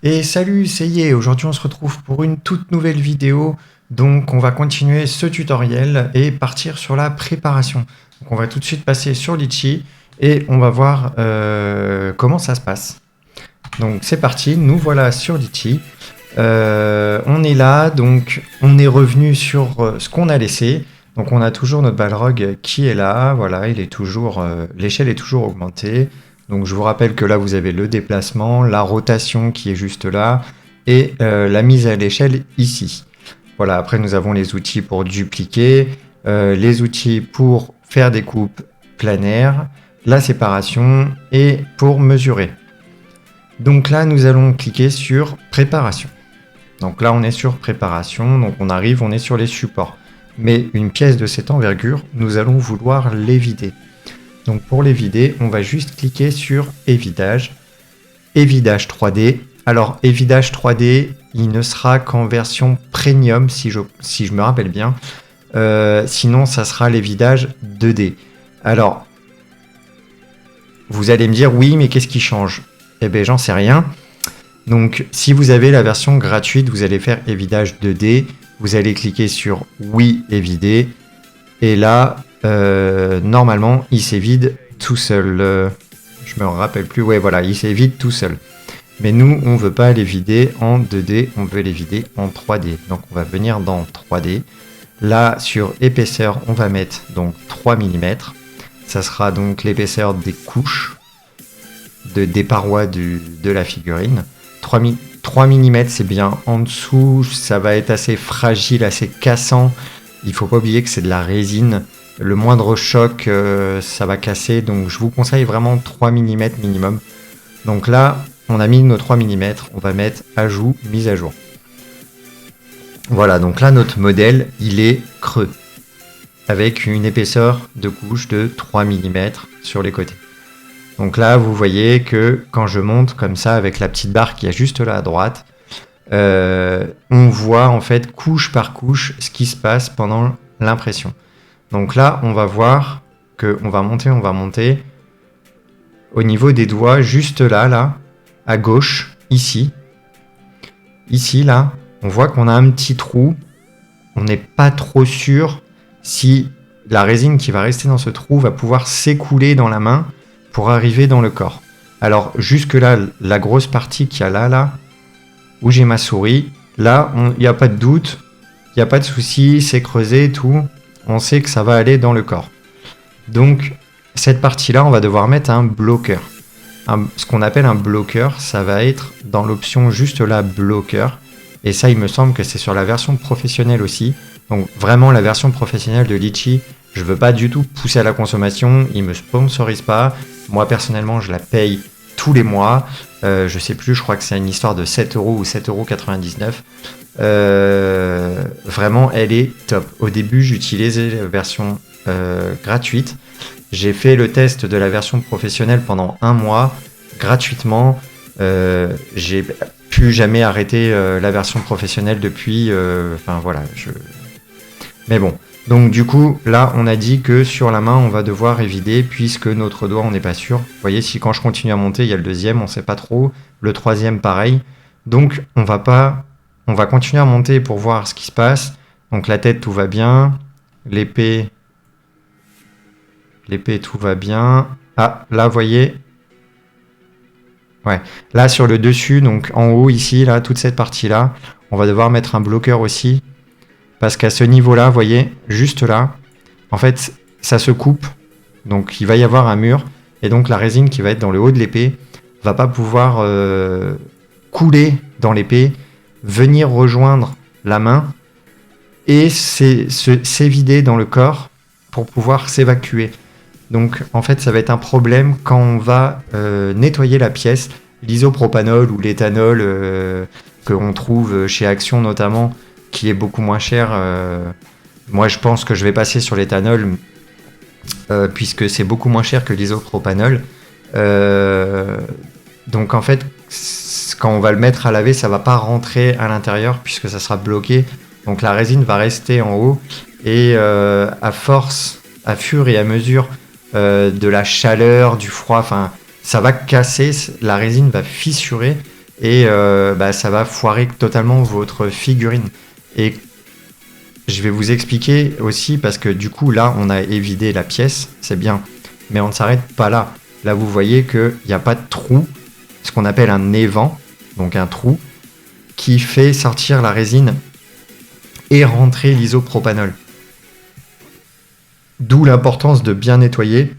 Et salut, c'est Yé. Aujourd'hui, on se retrouve pour une toute nouvelle vidéo. Donc, on va continuer ce tutoriel et partir sur la préparation. Donc, on va tout de suite passer sur Litchi et on va voir comment ça se passe. Donc, c'est parti. Nous voilà sur Litchi. On est là, donc on est revenu sur ce qu'on a laissé. Donc, on a toujours notre Balrog qui est là. Voilà, il est toujours, l'échelle est toujours augmentée. Donc je vous rappelle que là vous avez le déplacement, la rotation qui est juste là et la mise à l'échelle ici. Voilà, après nous avons les outils pour dupliquer, les outils pour faire des coupes planaires, la séparation et pour mesurer. Donc là nous allons cliquer sur préparation. Donc là on est sur préparation, donc on arrive, on est sur les supports. Mais une pièce de cette envergure, nous allons vouloir les vider. Donc pour les vider, on va juste cliquer sur évidage, évidage 3D. Alors évidage 3D, il ne sera qu'en version premium si je me rappelle bien. Sinon, ça sera l'évidage 2D. Alors, vous allez me dire, oui, mais qu'est-ce qui change? Eh bien, j'en sais rien. Donc, si vous avez la version gratuite, vous allez faire évidage 2D. Vous allez cliquer sur oui, évider. Et là, normalement, il s'évide tout seul. Je me rappelle plus. Ouais, voilà, il s'évide tout seul. Mais nous, on veut pas les vider en 2D, on veut les vider en 3D. Donc, on va venir dans 3D. Là, sur épaisseur, on va mettre donc 3 mm. Ça sera donc l'épaisseur des couches, des parois de la figurine. 3 mm, c'est bien. En dessous, ça va être assez fragile, assez cassant. Il faut pas oublier que c'est de la résine. Le moindre choc, ça va casser. Donc, je vous conseille vraiment 3 mm minimum. Donc là, on a mis nos 3 mm. On va mettre ajout, mise à jour. Voilà, donc là, notre modèle, il est creux. Avec une épaisseur de couche de 3 mm sur les côtés. Donc là, vous voyez que quand je monte comme ça, avec la petite barre qui est juste là à droite, on voit en fait couche par couche ce qui se passe pendant l'impression. Donc là, on va voir qu'on va monter. Au niveau des doigts, juste là, à gauche, ici, là, on voit qu'on a un petit trou. On n'est pas trop sûr si la résine qui va rester dans ce trou va pouvoir s'écouler dans la main pour arriver dans le corps. Alors, jusque là, la grosse partie qu'il y a là, où j'ai ma souris, là, il n'y a pas de doute, il n'y a pas de souci, c'est creusé et tout. On sait que ça va aller dans le corps. Donc, cette partie-là, on va devoir mettre un bloqueur. Ce qu'on appelle un bloqueur, ça va être dans l'option juste là, bloqueur. Et ça, il me semble que c'est sur la version professionnelle aussi. Donc, vraiment, la version professionnelle de Litchi, je ne veux pas du tout pousser à la consommation. Ils ne me sponsorisent pas. Moi, personnellement, je la paye tous les mois. Je sais plus, je crois que c'est une histoire de 7 € ou 7,99 €. Vraiment, elle est top. Au début, j'utilisais la version gratuite. J'ai fait le test de la version professionnelle pendant 1 mois, gratuitement. J'ai plus jamais arrêté la version professionnelle depuis. Enfin, voilà. Mais bon. Donc du coup, là, on a dit que sur la main, on va devoir évider puisque notre doigt, on n'est pas sûr. Vous voyez, si quand je continue à monter, il y a le deuxième, on ne sait pas trop. Le troisième, pareil. Donc, on va continuer à monter pour voir ce qui se passe. Donc la tête, tout va bien. L'épée, tout va bien. Ah, là, vous voyez. Ouais. Là, sur le dessus, donc en haut, ici, là, toute cette partie-là, on va devoir mettre un bloqueur aussi. Parce qu'à ce niveau-là, vous voyez, juste là, en fait, ça se coupe. Donc, il va y avoir un mur. Et donc, la résine qui va être dans le haut de l'épée va pas pouvoir couler dans l'épée, venir rejoindre la main et s'évider dans le corps pour pouvoir s'évacuer. Donc, en fait, ça va être un problème quand on va nettoyer la pièce. L'isopropanol ou l'éthanol que l'on trouve chez Action notamment, qui est beaucoup moins cher. Moi, je pense que je vais passer sur l'éthanol puisque c'est beaucoup moins cher que l'isopropanol. Donc, en fait, quand on va le mettre à laver, ça va pas rentrer à l'intérieur puisque ça sera bloqué. Donc, la résine va rester en haut et à fur et à mesure de la chaleur, du froid, enfin, ça va casser, la résine va fissurer et ça va foirer totalement votre figurine. Et je vais vous expliquer aussi, parce que du coup là on a évidé la pièce, c'est bien, mais on ne s'arrête pas là. Là vous voyez qu'il n'y a pas de trou, ce qu'on appelle un évent, donc un trou, qui fait sortir la résine et rentrer l'isopropanol. D'où l'importance de bien nettoyer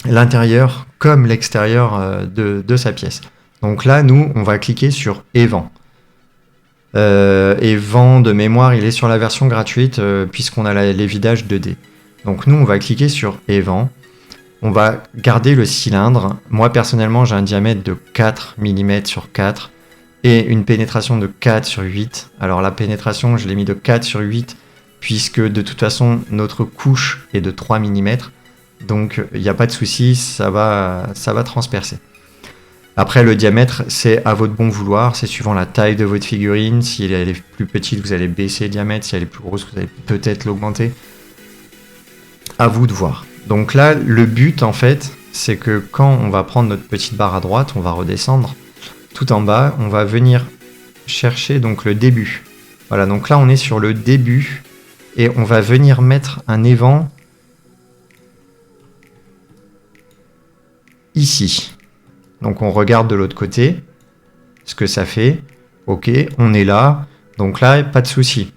l'intérieur comme l'extérieur de sa pièce. Donc là nous on va cliquer sur évent. Et vent de mémoire, il est sur la version gratuite puisqu'on a l'évidage 2D. Donc nous, on va cliquer sur évent. On va garder le cylindre. Moi, personnellement, j'ai un diamètre de 4 mm sur 4 et une pénétration de 4 sur 8. Alors la pénétration, je l'ai mis de 4 sur 8 puisque de toute façon, notre couche est de 3 mm. Donc il n'y a pas de souci, ça va transpercer. Après, le diamètre, c'est à votre bon vouloir, c'est suivant la taille de votre figurine. Si elle est plus petite, vous allez baisser le diamètre. Si elle est plus grosse, vous allez peut-être l'augmenter. À vous de voir. Donc là, le but, en fait, c'est que quand on va prendre notre petite barre à droite, on va redescendre tout en bas. On va venir chercher donc le début. Voilà, donc là, on est sur le début. Et on va venir mettre un évent ici. Donc on regarde de l'autre côté ce que ça fait. Ok, on est là. Donc là, pas de souci.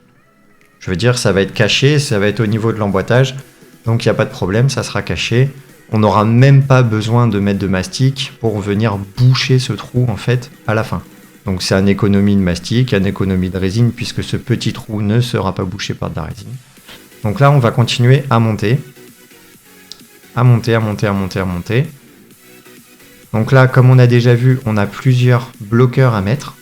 Je veux dire, ça va être caché, ça va être au niveau de l'emboîtage. Donc il n'y a pas de problème, ça sera caché. On n'aura même pas besoin de mettre de mastic pour venir boucher ce trou en fait à la fin. Donc c'est une économie de mastic, une économie de résine puisque ce petit trou ne sera pas bouché par de la résine. Donc là, on va continuer à monter. À monter, à monter, à monter, à monter. Donc là, comme on a déjà vu, on a plusieurs bloqueurs à mettre.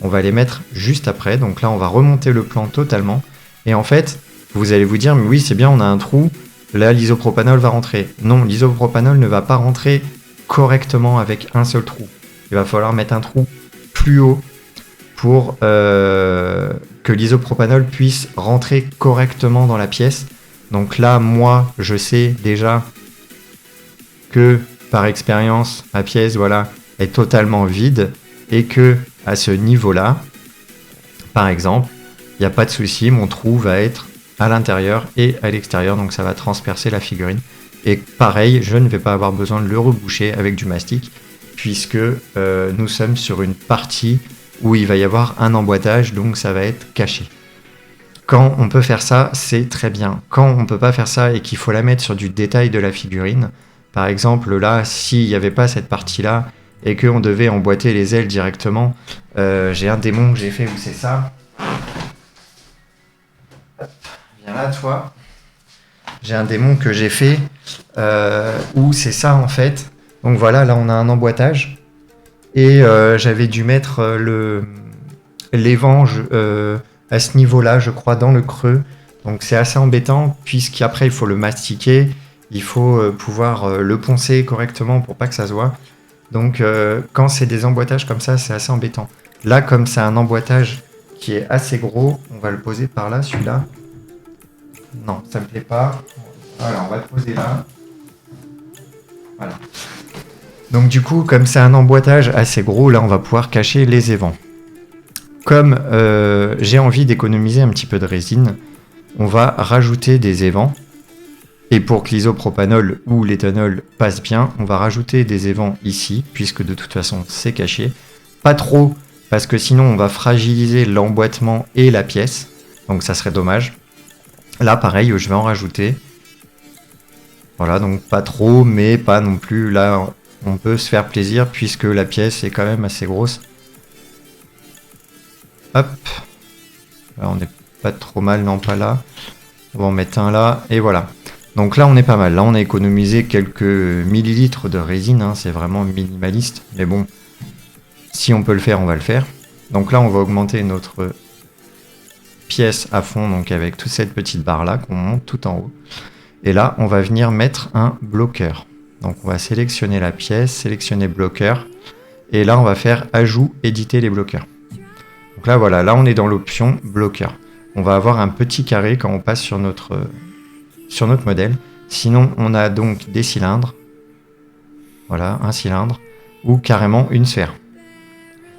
On va les mettre juste après. Donc là, on va remonter le plan totalement. Et en fait, vous allez vous dire, mais oui, c'est bien, on a un trou. Là, l'isopropanol va rentrer. Non, l'isopropanol ne va pas rentrer correctement avec un seul trou. Il va falloir mettre un trou plus haut pour que l'isopropanol puisse rentrer correctement dans la pièce. Donc là, moi, je sais déjà que par expérience, ma pièce voilà, est totalement vide et que à ce niveau-là, par exemple, il n'y a pas de souci, mon trou va être à l'intérieur et à l'extérieur, donc ça va transpercer la figurine. Et pareil, je ne vais pas avoir besoin de le reboucher avec du mastic, puisque nous sommes sur une partie où il va y avoir un emboîtage, donc ça va être caché. Quand on peut faire ça, c'est très bien. Quand on ne peut pas faire ça et qu'il faut la mettre sur du détail de la figurine, par exemple, là, s'il n'y avait pas cette partie-là et qu'on devait emboîter les ailes directement, j'ai un démon que j'ai fait où c'est ça. Hop, viens là, toi. J'ai un démon que j'ai fait où c'est ça, en fait. Donc voilà, là, on a un emboîtage. Et j'avais dû mettre l'évent à ce niveau-là, je crois, dans le creux. Donc c'est assez embêtant, puisqu'après, il faut le mastiquer. Il faut pouvoir le poncer correctement pour pas que ça se voit. Donc quand c'est des emboîtages comme ça, c'est assez embêtant. Là, comme c'est un emboîtage qui est assez gros, on va le poser par là, celui-là. Non, ça me plaît pas. Voilà, on va le poser là. Voilà. Donc du coup, comme c'est un emboîtage assez gros, là, on va pouvoir cacher les évents. Comme j'ai envie d'économiser un petit peu de résine, on va rajouter des évents. Et pour que l'isopropanol ou l'éthanol passe bien, on va rajouter des évents ici, puisque de toute façon c'est caché. Pas trop, parce que sinon on va fragiliser l'emboîtement et la pièce, donc ça serait dommage. Là pareil, je vais en rajouter. Voilà, donc pas trop, mais pas non plus. Là, on peut se faire plaisir, puisque la pièce est quand même assez grosse. Hop. Là, on n'est pas trop mal, non pas là. On va en mettre un là, et voilà. Donc là, on est pas mal. Là, on a économisé quelques millilitres de résine. Hein. C'est vraiment minimaliste. Mais bon, si on peut le faire, on va le faire. Donc là, on va augmenter notre pièce à fond, donc avec toute cette petite barre-là qu'on monte tout en haut. Et là, on va venir mettre un bloqueur. Donc on va sélectionner la pièce, sélectionner bloqueur. Et là, on va faire ajout, éditer les bloqueurs. Donc là, voilà. Là, on est dans l'option bloqueur. On va avoir un petit carré quand on passe sur notre modèle. Sinon, on a donc des cylindres. Voilà, un cylindre. Ou carrément une sphère.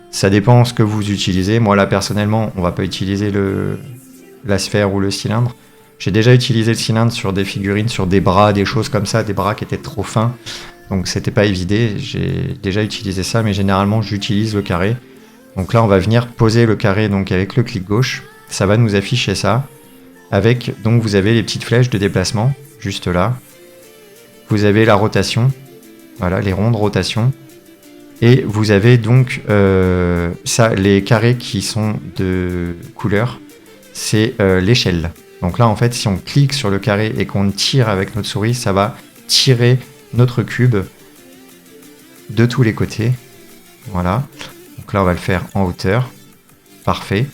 Ça dépend ce que vous utilisez. Moi là personnellement, on va pas utiliser la sphère ou le cylindre. J'ai déjà utilisé le cylindre sur des figurines, sur des bras, des choses comme ça, des bras qui étaient trop fins. Donc c'était pas évident. J'ai déjà utilisé ça, mais généralement j'utilise le carré. Donc là on va venir poser le carré donc avec le clic gauche. Ça va nous afficher ça. Avec, donc vous avez les petites flèches de déplacement, juste là. Vous avez la rotation. Voilà, les rondes rotation. Et vous avez donc ça, les carrés qui sont de couleur, c'est l'échelle. Donc là, en fait, si on clique sur le carré et qu'on tire avec notre souris, ça va tirer notre cube de tous les côtés. Voilà. Donc là, on va le faire en hauteur. Parfait.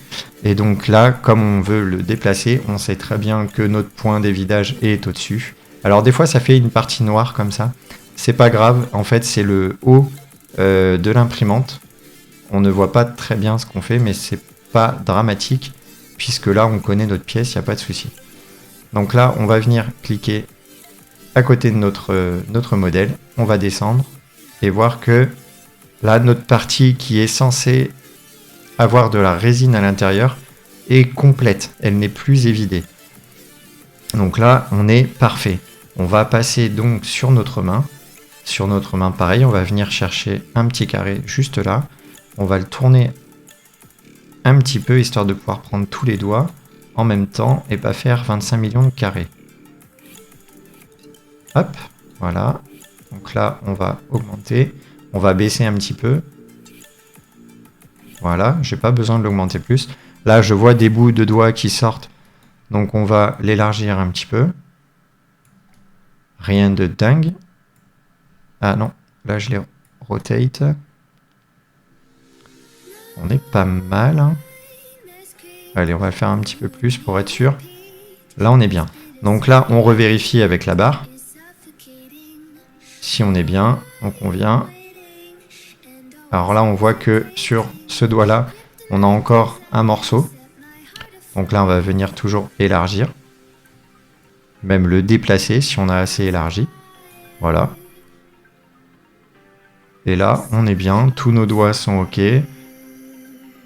Et donc là, comme on veut le déplacer, on sait très bien que notre point d'évidage est au-dessus. Alors des fois, ça fait une partie noire comme ça. C'est pas grave. En fait, c'est le haut de l'imprimante. On ne voit pas très bien ce qu'on fait, mais c'est pas dramatique. Puisque là, on connaît notre pièce, il n'y a pas de souci. Donc là, on va venir cliquer à côté de notre modèle. On va descendre et voir que là, notre partie qui est censée avoir de la résine à l'intérieur est complète. Elle n'est plus évidée. Donc là, on est parfait. On va passer donc sur notre main. Sur notre main, pareil, on va venir chercher un petit carré juste là. On va le tourner un petit peu, histoire de pouvoir prendre tous les doigts en même temps et pas faire 25 millions de carrés. Hop, voilà. Donc là, on va augmenter. On va baisser un petit peu. Voilà, j'ai pas besoin de l'augmenter plus. Là, je vois des bouts de doigts qui sortent. Donc on va l'élargir un petit peu. Rien de dingue. Ah non, là je les rotate. On est pas mal. Hein. Allez, on va le faire un petit peu plus pour être sûr. Là, on est bien. Donc là, on revérifie avec la barre. Si on est bien, donc on vient. Alors là, on voit que sur ce doigt-là, on a encore un morceau. Donc là, on va venir toujours élargir. Même le déplacer si on a assez élargi. Voilà. Et là, on est bien. Tous nos doigts sont OK.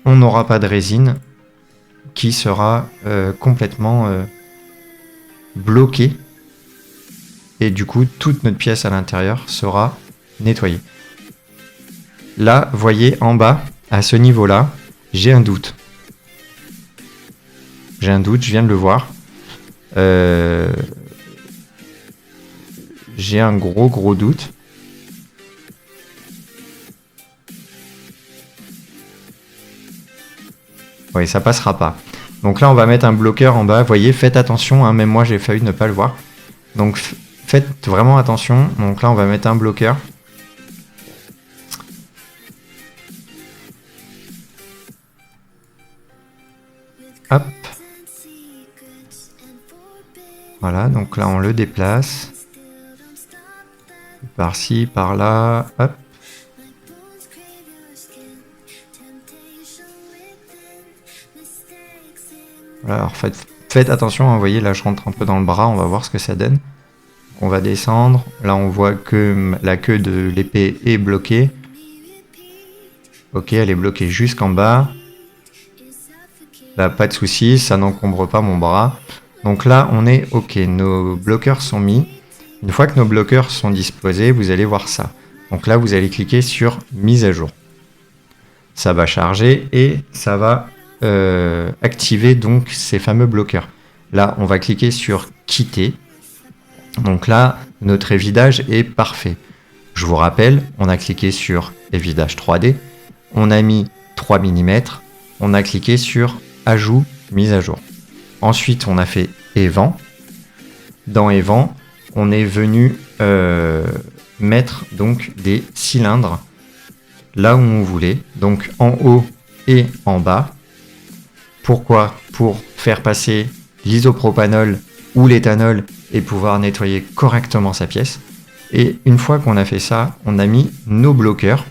On n'aura pas de résine qui sera complètement bloquée. Et du coup, toute notre pièce à l'intérieur sera nettoyée. Là, voyez en bas, à ce niveau-là, j'ai un doute. J'ai un doute, je viens de le voir. J'ai un gros doute. Oui, ça passera pas. Donc là, on va mettre un bloqueur en bas. Vous voyez, faites attention, hein, même moi, j'ai failli ne pas le voir. Donc, faites vraiment attention. Donc là, on va mettre un bloqueur. Hop. Voilà, donc là, on le déplace. Par-ci, par-là. Hop. Voilà, alors faites attention, hein, vous voyez, là, je rentre un peu dans le bras. On va voir ce que ça donne. Donc, on va descendre. Là, on voit que la queue de l'épée est bloquée. Ok, elle est bloquée jusqu'en bas. Là, pas de souci, ça n'encombre pas mon bras. Donc là, on est OK. Nos bloqueurs sont mis. Une fois que nos bloqueurs sont disposés, vous allez voir ça. Donc là, vous allez cliquer sur mise à jour. Ça va charger et ça va activer donc ces fameux bloqueurs. Là, on va cliquer sur quitter. Donc là, notre évidage est parfait. Je vous rappelle, on a cliqué sur évidage 3D. On a mis 3 mm. On a cliqué sur ajout, mise à jour. Ensuite, on a fait Event. Dans Event, on est venu mettre donc des cylindres là où on voulait, donc en haut et en bas. Pourquoi? Pour faire passer l'isopropanol ou l'éthanol et pouvoir nettoyer correctement sa pièce. Et une fois qu'on a fait ça, on a mis nos bloqueurs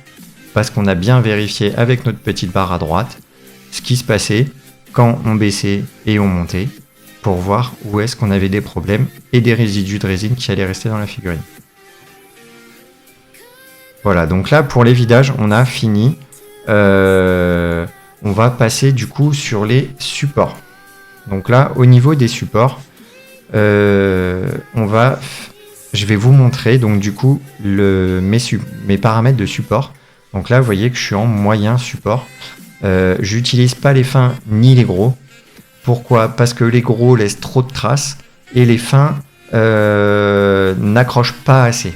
parce qu'on a bien vérifié avec notre petite barre à droite ce qui se passait quand on baissait et on montait pour voir où est-ce qu'on avait des problèmes et des résidus de résine qui allaient rester dans la figurine. Voilà, donc là pour les vidages, on a fini. on va passer du coup sur les supports. Donc là, au niveau des supports, je vais vous montrer donc du coup mes paramètres de support. Donc là, vous voyez que je suis en moyen support. J'utilise pas les fins ni les gros. Pourquoi? Parce que les gros laissent trop de traces et les fins n'accrochent pas assez.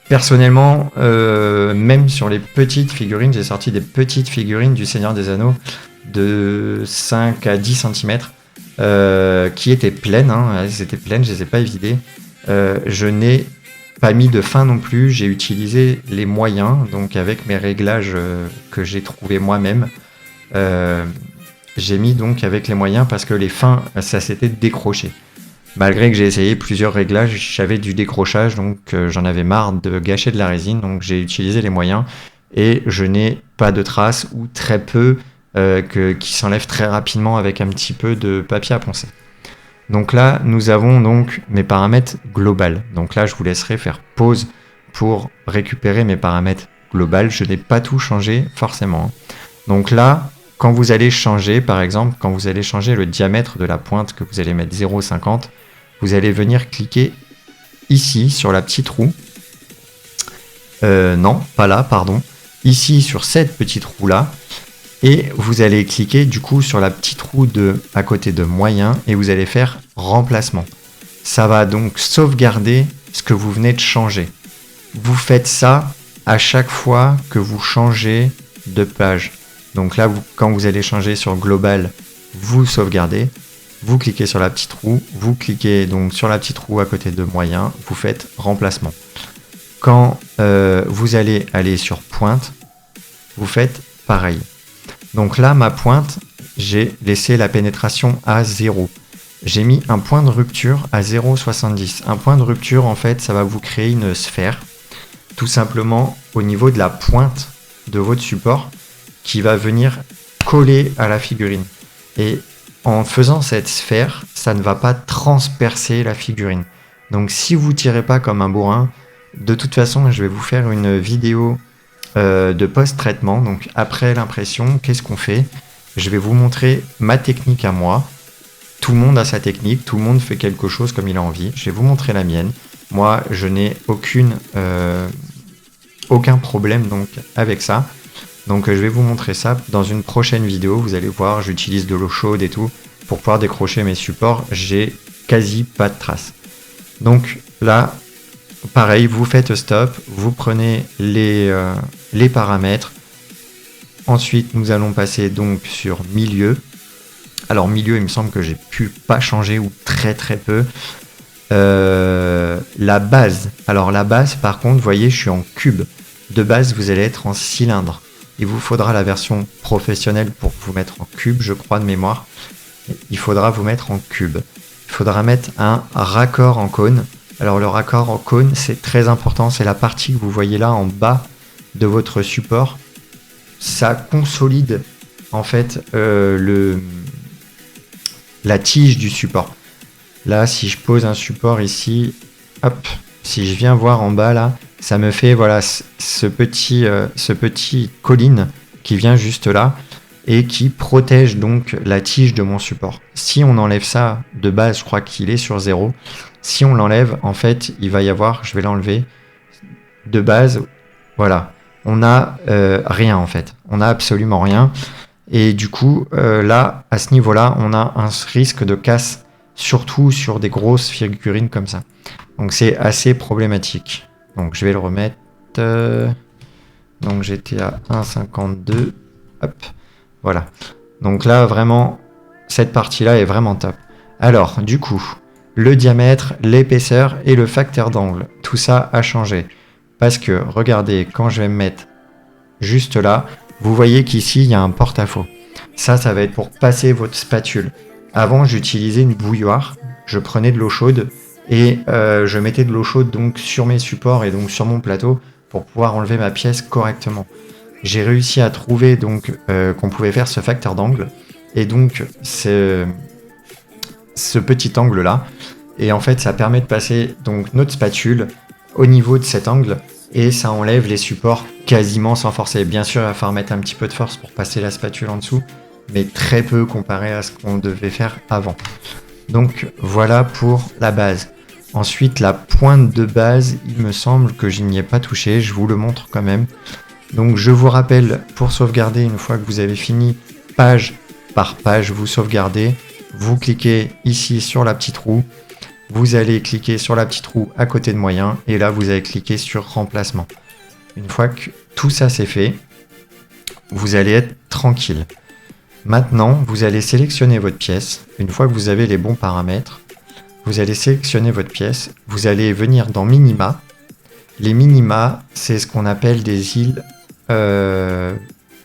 Personnellement, même sur les petites figurines, j'ai sorti des petites figurines du Seigneur des Anneaux de 5 à 10 cm qui étaient pleines. Elles étaient pleines, je les ai pas vidées. Je n'ai pas mis de fin non plus, j'ai utilisé les moyens, donc avec mes réglages que j'ai trouvé moi-même. J'ai mis donc avec les moyens parce que les fins, ça s'était décroché. Malgré que j'ai essayé plusieurs réglages, j'avais du décrochage, donc j'en avais marre de gâcher de la résine, donc j'ai utilisé les moyens et je n'ai pas de traces ou très peu qui s'enlèvent très rapidement avec un petit peu de papier à poncer. Donc là, nous avons donc mes paramètres globaux. Donc là, je vous laisserai faire pause pour récupérer mes paramètres globaux. Je n'ai pas tout changé forcément. Donc là, quand vous allez changer, par exemple, quand vous allez changer le diamètre de la pointe, que vous allez mettre 0,50, vous allez venir cliquer ici sur la petite roue. Non, pas là, pardon. Ici sur cette petite roue là. Et vous allez cliquer du coup sur la petite roue à côté de moyen et vous allez faire remplacement. Ça va donc sauvegarder ce que vous venez de changer. Vous faites ça à chaque fois que vous changez de page. Donc là, quand vous allez changer sur global, vous sauvegardez. Vous cliquez sur la petite roue. Vous cliquez donc sur la petite roue à côté de moyen. Vous faites remplacement. Quand vous allez aller sur pointe, vous faites pareil. Donc là, ma pointe, j'ai laissé la pénétration à 0. J'ai mis un point de rupture à 0,70. Un point de rupture, en fait, ça va vous créer une sphère, tout simplement au niveau de la pointe de votre support, qui va venir coller à la figurine. Et en faisant cette sphère, ça ne va pas transpercer la figurine. Donc si vous ne tirez pas comme un bourrin, de toute façon, je vais vous faire une vidéo de post-traitement, donc après l'impression, qu'est-ce qu'on fait? Je vais vous montrer ma technique à moi. Tout le monde a sa technique, tout le monde fait quelque chose comme il a envie. Je vais vous montrer la mienne. Moi, je n'ai aucun problème donc avec ça. Donc je vais vous montrer ça dans une prochaine vidéo. Vous allez voir, j'utilise de l'eau chaude et tout pour pouvoir décrocher mes supports. J'ai quasi pas de traces. Donc là, pareil, vous faites stop, vous prenez les paramètres. Ensuite, nous allons passer donc sur milieu. Alors milieu, il me semble que j'ai pu pas changer ou très très peu. La base. Alors la base, par contre, vous voyez, je suis en cube. De base, vous allez être en cylindre. Il vous faudra la version professionnelle pour vous mettre en cube, je crois de mémoire. Il faudra vous mettre en cube. Il faudra mettre un raccord en cône. Alors le raccord en cône, c'est très important. C'est la partie que vous voyez là en bas de votre support. Ça consolide en fait la tige du support. Là, si je pose un support ici, hop, si je viens voir en bas là, ça me fait voilà ce petit colline qui vient juste là et qui protège donc la tige de mon support. Si on enlève ça de base, je crois qu'il est sur 0. Si on l'enlève, en fait, il va y avoir, je vais l'enlever, de base, voilà, on a rien en fait. On a absolument rien. Et du coup, là, à ce niveau-là, on a un risque de casse, surtout sur des grosses figurines comme ça. Donc c'est assez problématique. Donc je vais le remettre. Donc j'étais à 1,52. Hop, voilà. Donc là, vraiment, cette partie-là est vraiment top. Alors, du coup, le diamètre, l'épaisseur et le facteur d'angle, tout ça a changé. Parce que, regardez, quand je vais me mettre juste là, vous voyez qu'ici, il y a un porte-à-faux. Ça va être pour passer votre spatule. Avant, j'utilisais une bouilloire. Je prenais de l'eau chaude et je mettais de l'eau chaude donc sur mes supports et donc sur mon plateau pour pouvoir enlever ma pièce correctement. J'ai réussi à trouver donc qu'on pouvait faire ce facteur d'angle et donc ce petit angle là. Et en fait, ça permet de passer donc notre spatule au niveau de cet angle et ça enlève les supports quasiment sans forcer. Bien sûr, il va falloir mettre un petit peu de force pour passer la spatule en dessous, mais très peu comparé à ce qu'on devait faire avant. Donc voilà pour la base. Ensuite, la pointe de base, il me semble que je n'y ai pas touché, je vous le montre quand même. Donc je vous rappelle, pour sauvegarder, une fois que vous avez fini page par page, vous sauvegardez, vous cliquez ici sur la petite roue, vous allez cliquer sur la petite roue à côté de moyen, et là vous allez cliquer sur remplacement. Une fois que tout ça c'est fait, vous allez être tranquille. Maintenant, vous allez sélectionner votre pièce. Une fois que vous avez les bons paramètres, vous allez sélectionner votre pièce. Vous allez venir dans Minima. Les minima, c'est ce qu'on appelle des îles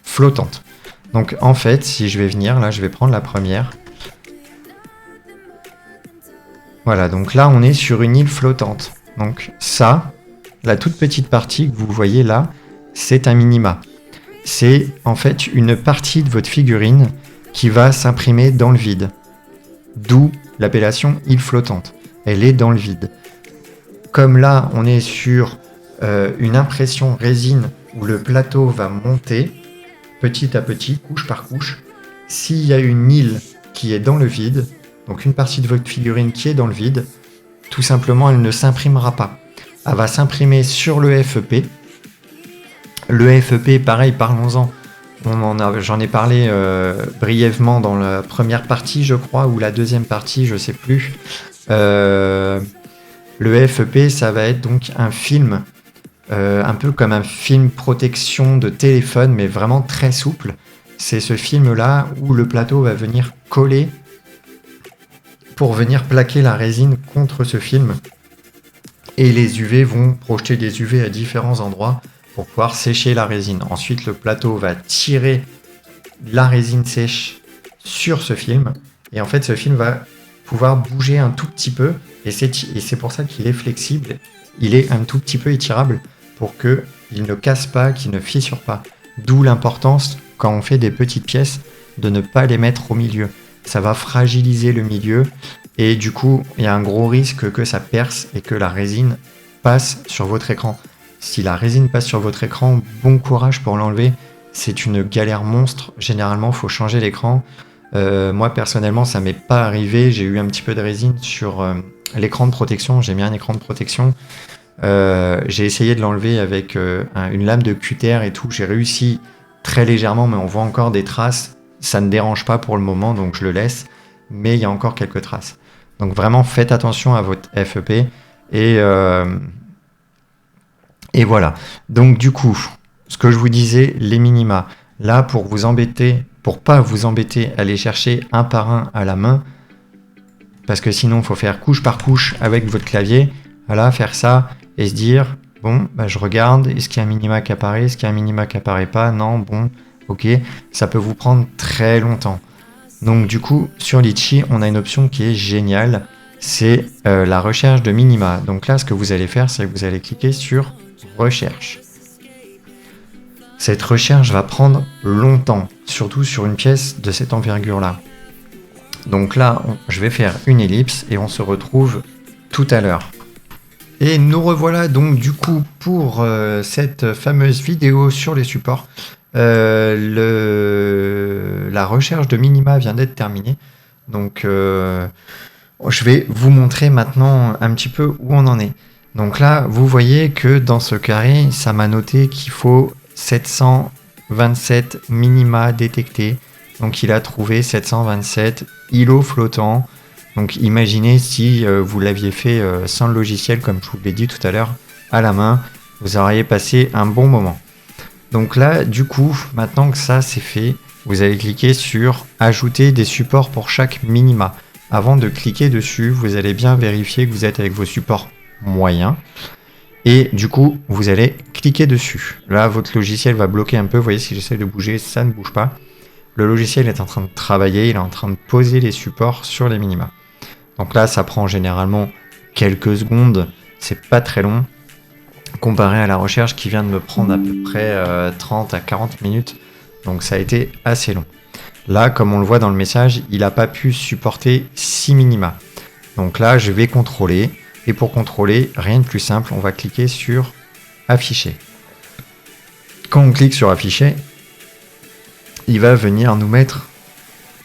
flottantes. Donc en fait, si je vais venir, là je vais prendre la première. Voilà, donc là on est sur une île flottante. Donc ça, la toute petite partie que vous voyez là, c'est un minima. C'est en fait une partie de votre figurine qui va s'imprimer dans le vide. D'où l'appellation île flottante. Elle est dans le vide. Comme là, on est sur une impression résine où le plateau va monter petit à petit, couche par couche. S'il y a une île qui est dans le vide, donc une partie de votre figurine qui est dans le vide, tout simplement, elle ne s'imprimera pas. Elle va s'imprimer sur le FEP. Le FEP, pareil, parlons-en. J'en ai parlé brièvement dans la première partie, je crois, ou la deuxième partie, je sais plus. Le FEP, ça va être donc un film, un peu comme un film protection de téléphone, mais vraiment très souple. C'est ce film-là où le plateau va venir coller pour venir plaquer la résine contre ce film. Et les UV vont projeter des UV à différents endroits pour pouvoir sécher la résine. Ensuite, le plateau va tirer la résine sèche sur ce film. Et en fait, ce film va pouvoir bouger un tout petit peu. Et c'est pour ça qu'il est flexible. Il est un tout petit peu étirable pour qu'il ne casse pas, qu'il ne fissure pas. D'où l'importance, quand on fait des petites pièces, de ne pas les mettre au milieu. Ça va fragiliser le milieu. Et du coup, il y a un gros risque que ça perce et que la résine passe sur votre écran. Si la résine passe sur votre écran, bon courage pour l'enlever. C'est une galère monstre. Généralement, il faut changer l'écran. Moi, personnellement, ça m'est pas arrivé. J'ai eu un petit peu de résine sur l'écran de protection. J'ai mis un écran de protection. J'ai essayé de l'enlever avec une lame de cutter et tout. J'ai réussi très légèrement, mais on voit encore des traces. Ça ne dérange pas pour le moment, donc je le laisse. Mais il y a encore quelques traces. Donc vraiment, faites attention à votre FEP. Et voilà. Donc du coup, ce que je vous disais, les minima. Là, pour pas vous embêter, aller chercher un par un à la main, parce que sinon, il faut faire couche par couche avec votre clavier. Voilà, faire ça et se dire, bon, bah, je regarde, est-ce qu'il y a un minima qui apparaît, est-ce qu'il y a un minima qui apparaît pas, non, bon, ok. Ça peut vous prendre très longtemps. Donc du coup, sur Litchi, on a une option qui est géniale, c'est la recherche de minima. Donc là, ce que vous allez faire, c'est que vous allez cliquer sur recherche. Cette recherche va prendre longtemps, surtout sur une pièce de cette envergure-là. Donc là, je vais faire une ellipse et on se retrouve tout à l'heure. Et nous revoilà donc du coup pour cette fameuse vidéo sur les supports. La recherche de minima vient d'être terminée. Donc je vais vous montrer maintenant un petit peu où on en est. Donc là, vous voyez que dans ce carré, ça m'a noté qu'il faut 727 minima détectés. Donc il a trouvé 727 îlots flottants. Donc imaginez si vous l'aviez fait sans le logiciel, comme je vous l'ai dit tout à l'heure, à la main, vous auriez passé un bon moment. Donc là, du coup, maintenant que ça c'est fait, vous allez cliquer sur ajouter des supports pour chaque minima. Avant de cliquer dessus, vous allez bien vérifier que vous êtes avec vos supports moyens. Et du coup, vous allez cliquer dessus. Là, votre logiciel va bloquer un peu. Vous voyez, si j'essaie de bouger, ça ne bouge pas. Le logiciel est en train de travailler, il est en train de poser les supports sur les minima. Donc là, ça prend généralement quelques secondes. C'est pas très long. Comparé à la recherche qui vient de me prendre à peu près 30 à 40 minutes. Donc ça a été assez long. Là, comme on le voit dans le message, il n'a pas pu supporter 6 minima. Donc là, je vais contrôler. Et pour contrôler, rien de plus simple, on va cliquer sur afficher. Quand on clique sur afficher, il va venir nous mettre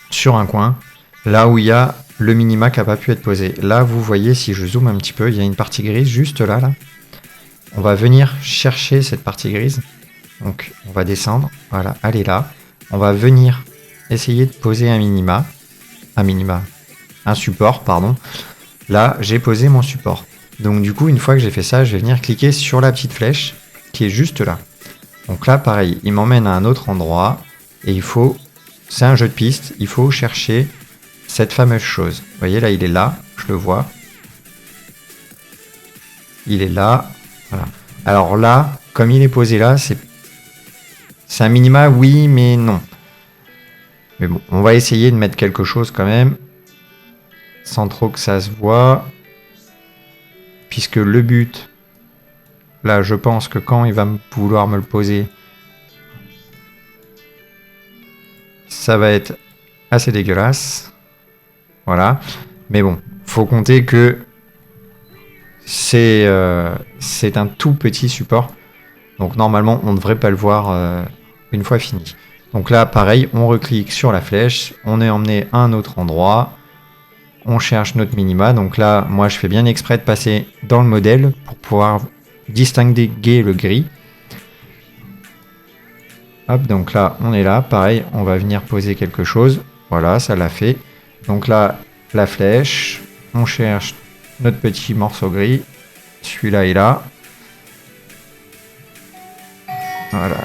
sur un coin, là où il y a le minima qui n'a pas pu être posé. Là, vous voyez, si je zoome un petit peu, il y a une partie grise juste là. On va venir chercher cette partie grise. Donc, on va descendre. Voilà, elle est là. On va venir essayer de poser un support, pardon. Là, j'ai posé mon support. Donc, du coup, une fois que j'ai fait ça, je vais venir cliquer sur la petite flèche qui est juste là. Donc là, pareil, il m'emmène à un autre endroit et c'est un jeu de piste, il faut chercher cette fameuse chose. Vous voyez, là, il est là, je le vois. Il est là, voilà. Alors là, comme il est posé là, c'est un minima, oui, mais non. Mais bon, on va essayer de mettre quelque chose quand même, sans trop que ça se voit. Puisque le but, là, je pense que quand il va vouloir me le poser, ça va être assez dégueulasse. Voilà. Mais bon, faut compter que c'est un tout petit support. Donc normalement, on ne devrait pas le voir une fois fini. Donc là, pareil, on reclique sur la flèche. On est emmené à un autre endroit. On cherche notre minima. Donc là, moi, je fais bien exprès de passer dans le modèle pour pouvoir distinguer le gris. Hop, donc là, on est là. Pareil, on va venir poser quelque chose. Voilà, ça l'a fait. Donc là, la flèche. On cherche notre petit morceau gris. Celui-là est là. Voilà.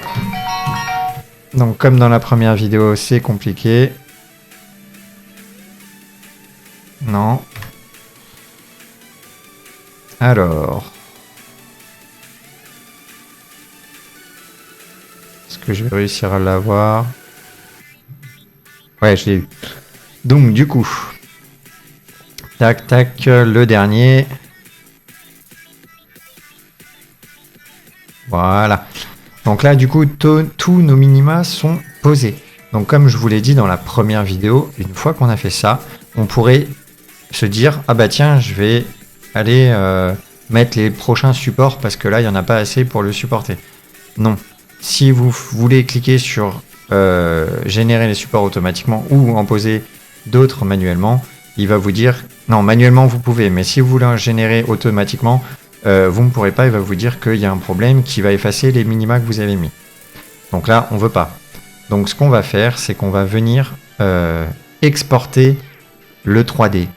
Donc, comme dans la première vidéo, c'est compliqué. Non. Alors. Est-ce que je vais réussir à l'avoir? Ouais, je l'ai eu. Donc, du coup. Tac, tac, le dernier. Voilà. Donc là, du coup, tous nos minima sont posés. Donc, comme je vous l'ai dit dans la première vidéo, une fois qu'on a fait ça, on pourrait se dire, ah bah tiens, je vais aller mettre les prochains supports parce que là, il n'y en a pas assez pour le supporter. Non. Si vous voulez cliquer sur générer les supports automatiquement ou en poser d'autres manuellement, il va vous dire, non, manuellement vous pouvez, mais si vous voulez en générer automatiquement, vous ne pourrez pas, il va vous dire qu'il y a un problème qui va effacer les minima que vous avez mis. Donc là, on ne veut pas. Donc ce qu'on va faire, c'est qu'on va venir exporter le 3D.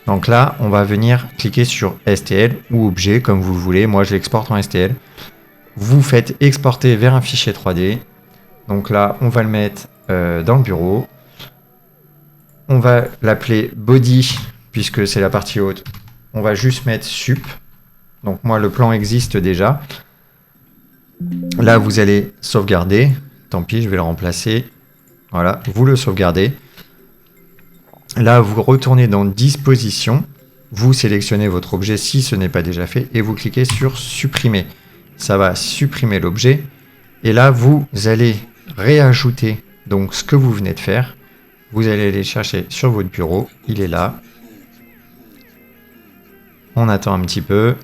Donc là, on va venir cliquer sur STL ou objet, comme vous le voulez. Moi, je l'exporte en STL. Vous faites exporter vers un fichier 3D. Donc là, on va le mettre dans le bureau. On va l'appeler body, puisque c'est la partie haute. On va juste mettre sup. Donc moi, le plan existe déjà. Là, vous allez sauvegarder. Tant pis, je vais le remplacer. Voilà, vous le sauvegardez. Là, vous retournez dans disposition. Vous sélectionnez votre objet si ce n'est pas déjà fait. Et vous cliquez sur supprimer. Ça va supprimer l'objet. Et là, vous allez réajouter donc ce que vous venez de faire. Vous allez aller chercher sur votre bureau. Il est là. On attend un petit peu.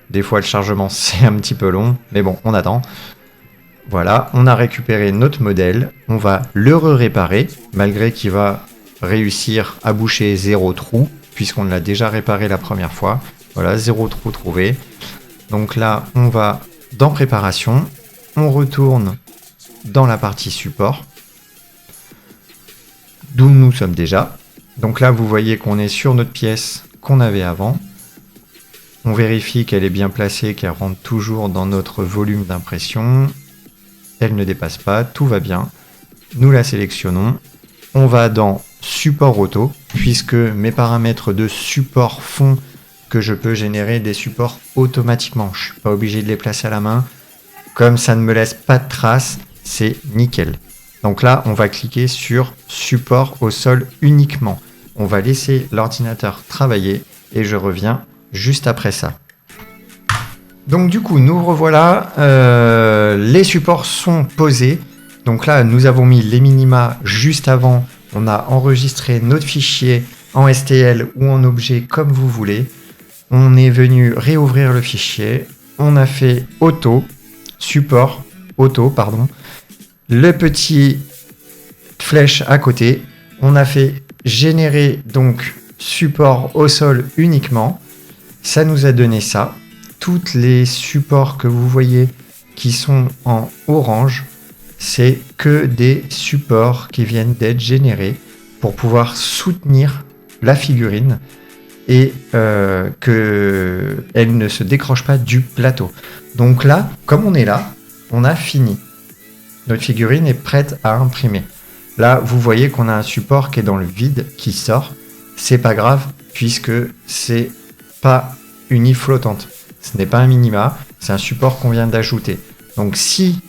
Des fois, le chargement, c'est un petit peu long. Mais bon, on attend. Voilà, on a récupéré notre modèle. On va le réparer, malgré qu'il va réussir à boucher 0 trou, puisqu'on l'a déjà réparé la première fois. Voilà, 0 trou trouvé. Donc là, on va dans préparation. On retourne dans la partie support, d'où nous sommes déjà. Donc là, vous voyez qu'on est sur notre pièce qu'on avait avant. On vérifie qu'elle est bien placée, qu'elle rentre toujours dans notre volume d'impression. Elle ne dépasse pas, tout va bien. Nous la sélectionnons. On va dans support auto, puisque mes paramètres de support font que je peux générer des supports automatiquement. Je ne suis pas obligé de les placer à la main. Comme ça ne me laisse pas de traces, c'est nickel. Donc là, on va cliquer sur support au sol uniquement. On va laisser l'ordinateur travailler et je reviens juste après ça. Donc du coup, nous revoilà. Les supports sont posés. Donc là, nous avons mis les minima juste avant. On a enregistré notre fichier en STL ou en objet comme vous voulez. On est venu réouvrir le fichier. on a fait support, auto, pardon. Le petit flèche à côté, on a fait générer donc support au sol uniquement. Ça nous a donné ça. Toutes les supports que vous voyez qui sont en orange, c'est que des supports qui viennent d'être générés pour pouvoir soutenir la figurine et qu'elle ne se décroche pas du plateau. Donc là, comme on est là, on a fini. Notre figurine est prête à imprimer. Là, vous voyez qu'on a un support qui est dans le vide, qui sort. C'est pas grave, puisque c'est pas une île flottante. Ce n'est pas un minima, c'est un support qu'on vient d'ajouter. Donc si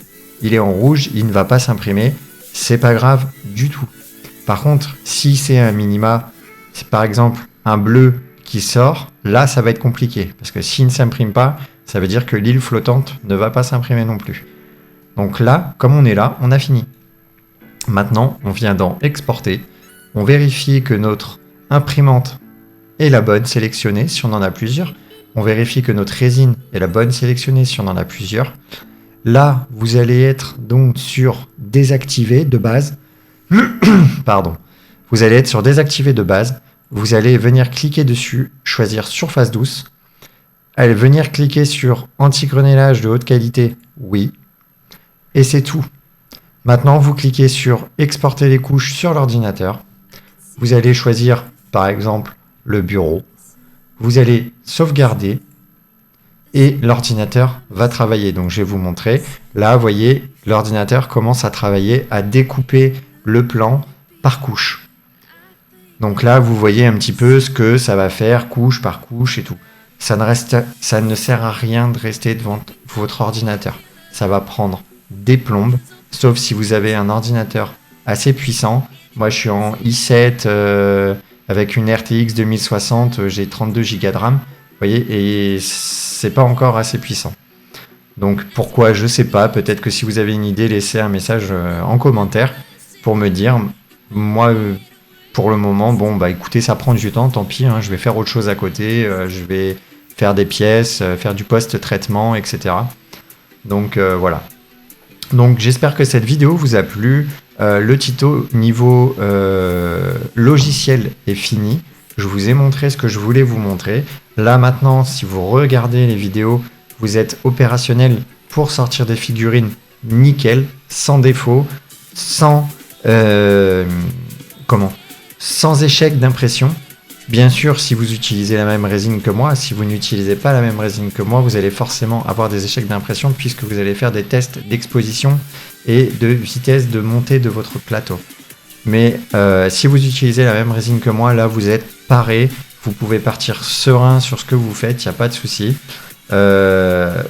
il est en rouge, il ne va pas s'imprimer. C'est pas grave du tout. Par contre, si c'est un minima, c'est par exemple un bleu qui sort, là ça va être compliqué. Parce que s'il ne s'imprime pas, ça veut dire que l'île flottante ne va pas s'imprimer non plus. Donc là, comme on est là, on a fini. Maintenant, on vient dans exporter. On vérifie que notre imprimante est la bonne sélectionnée si on en a plusieurs. On vérifie que notre résine est la bonne sélectionnée si on en a plusieurs. Là, vous allez être donc sur désactiver de base. Pardon. Vous allez être sur désactiver de base. Vous allez venir cliquer dessus, choisir surface douce. Allez venir cliquer sur anti-grenellage de haute qualité. Oui. Et c'est tout. Maintenant, vous cliquez sur exporter les couches sur l'ordinateur. Vous allez choisir, par exemple, le bureau. Vous allez sauvegarder et l'ordinateur va travailler. Donc, je vais vous montrer. Là, vous voyez, l'ordinateur commence à travailler, à découper le plan par couche. Donc là, vous voyez un petit peu ce que ça va faire, couche par couche et tout. Ça ne sert à rien de rester devant votre ordinateur. Ça va prendre des plombes, sauf si vous avez un ordinateur assez puissant. Moi, je suis en i7 avec une RTX 2060, j'ai 32 Go de RAM. Vous voyez, et c'est pas encore assez puissant. Donc pourquoi, je sais pas. Peut-être que si vous avez une idée, laissez un message en commentaire pour me dire. Moi, pour le moment, bon, bah écoutez, ça prend du temps, tant pis. Hein, je vais faire autre chose à côté. Je vais faire des pièces, faire du post-traitement, etc. Donc voilà. Donc j'espère que cette vidéo vous a plu. Le tuto niveau logiciel est fini. Je vous ai montré ce que je voulais vous montrer. Là maintenant, si vous regardez les vidéos, vous êtes opérationnel pour sortir des figurines nickel, sans défaut, sans échec d'impression. Bien sûr, si vous utilisez la même résine que moi, si vous n'utilisez pas la même résine que moi, vous allez forcément avoir des échecs d'impression puisque vous allez faire des tests d'exposition et de vitesse de montée de votre plateau. Mais si vous utilisez la même résine que moi, là vous êtes paré, vous pouvez partir serein sur ce que vous faites, il n'y a pas de souci.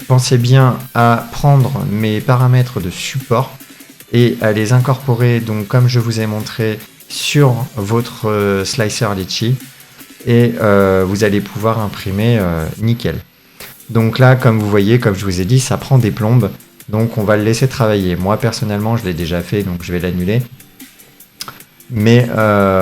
Pensez bien à prendre mes paramètres de support et à les incorporer, donc comme je vous ai montré, sur votre slicer Litchi. Et vous allez pouvoir imprimer nickel. Donc là, comme vous voyez, comme je vous ai dit, ça prend des plombes. Donc on va le laisser travailler. Moi, personnellement, je l'ai déjà fait, donc je vais l'annuler. Mais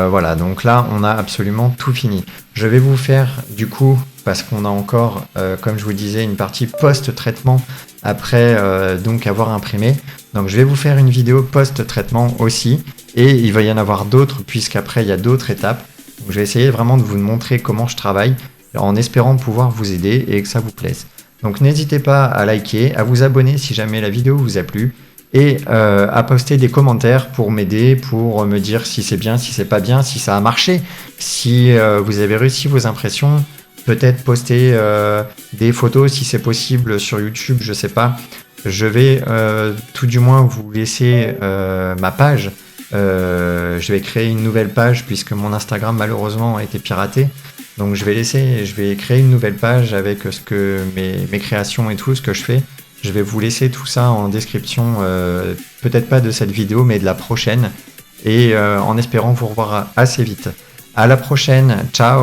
voilà, donc là, on a absolument tout fini. Je vais vous faire, du coup, parce qu'on a encore, comme je vous disais, une partie post-traitement après donc avoir imprimé. Donc je vais vous faire une vidéo post-traitement aussi. Et il va y en avoir d'autres, puisqu'après, il y a d'autres étapes. Donc, je vais essayer vraiment de vous montrer comment je travaille en espérant pouvoir vous aider et que ça vous plaise. Donc n'hésitez pas à liker, à vous abonner si jamais la vidéo vous a plu et à poster des commentaires pour m'aider, pour me dire si c'est bien, si c'est pas bien, si ça a marché, si vous avez réussi vos impressions, peut-être poster des photos si c'est possible sur YouTube, je sais pas. Je vais tout du moins vous laisser ma page. Je vais créer une nouvelle page puisque mon Instagram malheureusement a été piraté. Donc je vais créer une nouvelle page avec ce que mes créations et tout ce que je fais. Je vais vous laisser tout ça en description, peut-être pas de cette vidéo mais de la prochaine. Et en espérant vous revoir assez vite. À la prochaine, ciao!